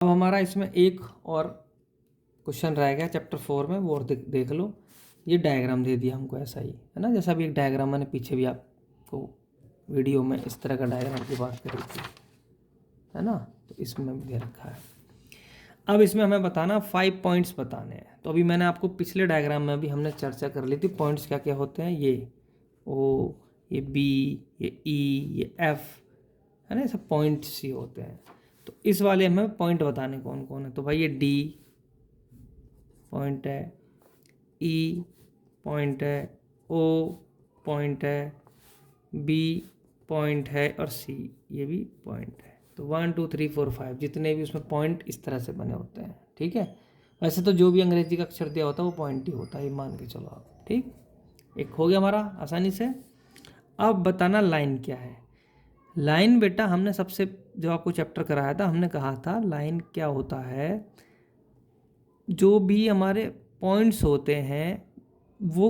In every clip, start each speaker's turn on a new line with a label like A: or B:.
A: अब हमारा इसमें एक और क्वेश्चन रह गया चैप्टर 4 में, वो और देख लो। ये डायग्राम दे दिया हमको ऐसा ही, है ना, जैसा भी एक डायग्राम मैंने पीछे भी आपको वीडियो में इस तरह का डायग्राम की बात करी थी, है ना, तो इसमें भी दे रखा है। अब इसमें हमें बताना 5 पॉइंट्स बताने हैं। तो अभी मैंने आपको पिछले डायग्राम में भी हमने चर्चा कर ली थी पॉइंट्स क्या क्या होते हैं। ये ओ, ये बी, ये ई, ये एफ, है ना, ये सब पॉइंट्स ही होते हैं। तो इस वाले हमें पॉइंट बताने कौन कौन है। तो भाई ये डी पॉइंट है, ई पॉइंट है, ओ पॉइंट है, बी पॉइंट है और सी ये भी पॉइंट है। तो 1 2 3 4 5 जितने भी उसमें पॉइंट इस तरह से बने होते हैं। ठीक है, वैसे तो जो भी अंग्रेजी का अक्षर दिया होता है वो पॉइंट ही होता है, ये मान के चलो आप। ठीक, एक हो गया हमारा आसानी से। अब बताना लाइन क्या है। लाइन बेटा हमने सबसे जब आपको चैप्टर कराया था हमने कहा था लाइन क्या होता है, जो भी हमारे पॉइंट्स होते हैं वो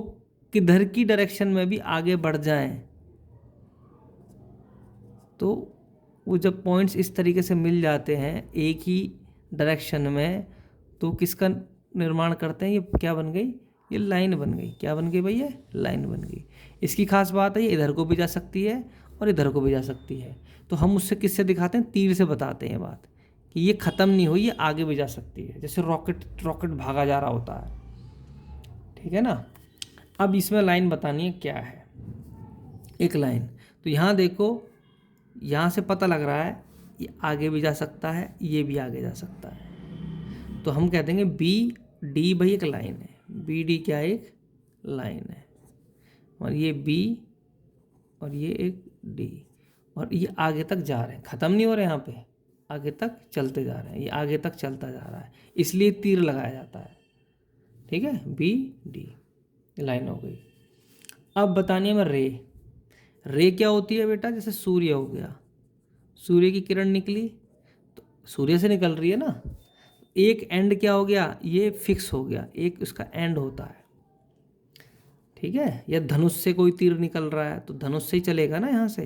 A: किधर की डायरेक्शन में भी आगे बढ़ जाएं, तो वो जब पॉइंट्स इस तरीके से मिल जाते हैं एक ही डायरेक्शन में, तो किसका निर्माण करते हैं, ये क्या बन गई, ये लाइन बन गई। क्या बन गई भैया, लाइन बन गई। इसकी खास बात है ये इधर को भी जा सकती है और इधर को भी जा सकती है। तो हम उससे किससे दिखाते हैं, तीर से बताते हैं बात कि ये ख़त्म नहीं हुई, ये आगे भी जा सकती है, जैसे रॉकेट रॉकेट भागा जा रहा होता है। ठीक है ना। अब इसमें लाइन बतानी है क्या है, एक लाइन। तो यहाँ देखो, यहाँ से पता लग रहा है ये आगे भी जा सकता है, ये भी आगे जा सकता है। तो हम कह देंगे बी डी भाई एक लाइन है, बी डी क्या एक लाइन है, और ये बी और ये एक डी, और ये आगे तक जा रहे हैं, ख़त्म नहीं हो रहे, यहाँ पे आगे तक चलते जा रहे हैं, ये आगे तक चलता जा रहा है, इसलिए तीर लगाया जाता है। ठीक है, बी डी लाइन हो गई। अब बतानी है मैं रे। रे क्या होती है बेटा, जैसे सूर्य हो गया, सूर्य की किरण निकली तो सूर्य से निकल रही है ना, एक एंड क्या हो गया, ये फिक्स हो गया, एक उसका एंड होता है। ठीक है, या धनुष से कोई तीर निकल रहा है तो धनुष से ही चलेगा ना यहाँ से,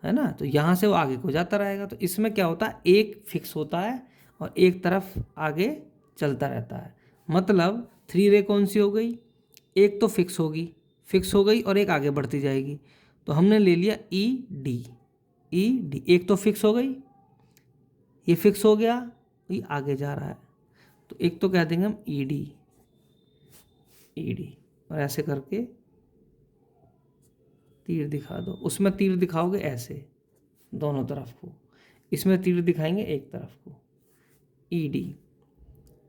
A: है ना, तो यहाँ से वो आगे को जाता रहेगा। तो इसमें क्या होता है, एक फिक्स होता है और एक तरफ आगे चलता रहता है। मतलब 3 रे कौन सी हो गई, एक तो फिक्स होगी, फिक्स हो गई और एक आगे बढ़ती जाएगी। तो हमने ले लिया ई डी, ई डी, एक तो फिक्स हो गई, ये फिक्स हो गया, ये आगे जा रहा है, तो एक तो कह देंगे हम ई डी, ई डी, और ऐसे करके तीर दिखा दो। उसमें तीर दिखाओगे ऐसे दोनों तरफ को, इसमें तीर दिखाएंगे एक तरफ को, ई डी,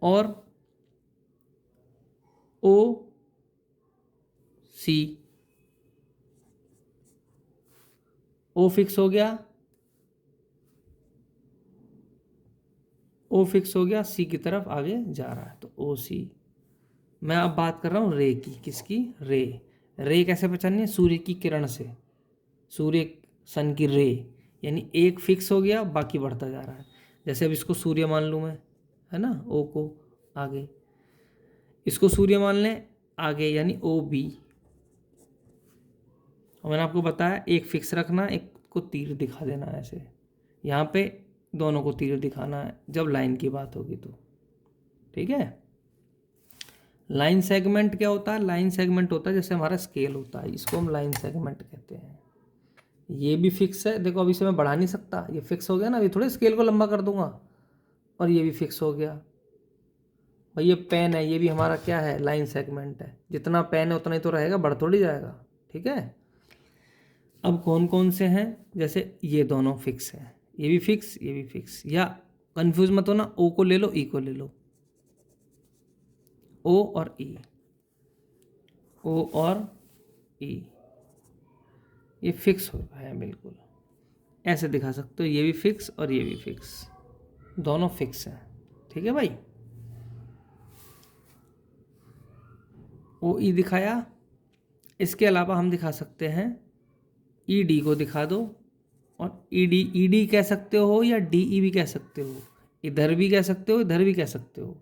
A: और ओ सी, ओ फिक्स हो गया, ओ फिक्स हो गया, सी की तरफ आगे जा रहा है, तो ओ सी। मैं अब बात कर रहा हूँ रे की, किसकी, रे। रे कैसे पहचाननी है, सूर्य की किरण से, सूर्य सन की रे, यानी एक फिक्स हो गया बाकी बढ़ता जा रहा है। जैसे अब इसको सूर्य मान लूँ मैं, है ना, ओ को आगे, इसको सूर्य मान लें आगे, यानी ओ बी। और मैंने आपको बताया एक फिक्स रखना, एक को तीर दिखा देना ऐसे, यहाँ पे दोनों को तीर दिखाना है जब लाइन की बात होगी तो। ठीक है, लाइन सेगमेंट क्या होता है, लाइन सेगमेंट होता है जैसे हमारा स्केल होता है, इसको हम लाइन सेगमेंट कहते हैं। ये भी फिक्स है, देखो अभी से मैं बढ़ा नहीं सकता, ये फिक्स हो गया ना, अभी थोड़े स्केल को लंबा कर दूंगा, और ये भी फिक्स हो गया। भाई ये पेन है, ये भी हमारा क्या है, लाइन सेगमेंट है, जितना पेन है उतना ही तो रहेगा, बढ़ थोड़ी जाएगा। ठीक है, अब कौन कौन से हैं, जैसे ये दोनों फिक्स हैं, ये भी फिक्स, ये भी फिक्स, या कंफ्यूज मत होना, ओ को ले लो, ई को ले लो, ओ और ई, ओ और ई, ये फिक्स हो है बिल्कुल, ऐसे दिखा सकते हो, ये भी फिक्स और ये भी फिक्स, दोनों फिक्स हैं। ठीक है भाई, ओ ई दिखाया। इसके अलावा हम दिखा सकते हैं ई डी को दिखा दो, और ई डी कह सकते हो या डी ई भी कह सकते हो, इधर भी कह सकते हो इधर भी कह सकते हो।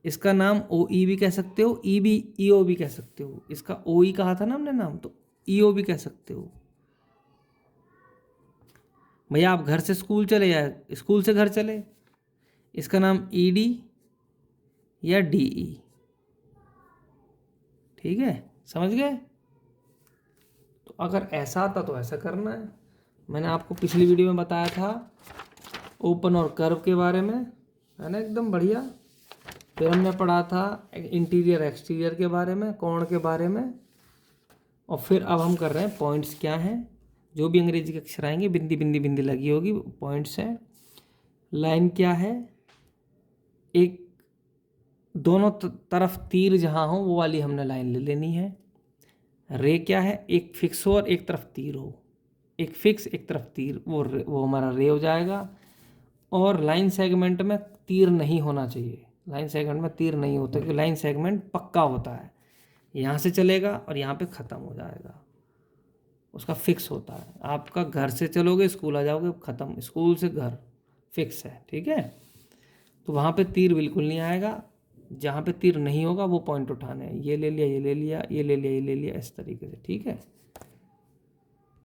A: इसका नाम ओ ई भी कह सकते हो, ई भी ई ओ भी कह सकते हो, इसका ओ ई कहा था ना हमने नाम, तो ई ओ भी कह सकते हो। भैया आप घर से स्कूल चले या स्कूल से घर चले, इसका नाम ED या DE। ठीक है, समझ गए? तो अगर ऐसा आता तो ऐसा करना है। मैंने आपको पिछली वीडियो में बताया था ओपन और कर्व के बारे में, है ना, एकदम बढ़िया। फिर हमने पढ़ा था इंटीरियर एक्सटीरियर के बारे में, कोण के बारे में, और फिर अब हम कर रहे हैं पॉइंट्स क्या हैं। जो भी अंग्रेजी के अक्षर आएंगे बिंदी बिंदी बिंदी लगी होगी, पॉइंट्स हैं। लाइन क्या है? एक दोनों तरफ तीर जहाँ हो वो वाली हमने लाइन ले लेनी है। रे क्या है? एक फिक्स हो और एक तरफ तीर हो, एक फिक्स एक तरफ तीर, वो हमारा रे हो जाएगा। और लाइन सेगमेंट में तीर नहीं होना चाहिए, लाइन सेगमेंट में तीर नहीं होता, क्योंकि लाइन सेगमेंट पक्का होता है, यहाँ से चलेगा और यहाँ पे ख़त्म हो जाएगा, उसका फिक्स होता है। आपका घर से चलोगे स्कूल आ जाओगे, ख़त्म, स्कूल से घर फिक्स है। ठीक है, तो वहाँ पे तीर बिल्कुल नहीं आएगा। जहाँ पे तीर नहीं होगा वो पॉइंट उठाने हैं, ये ले लिया, ये ले लिया, ये ले लिया, ये ले लिया, इस तरीके से। ठीक है,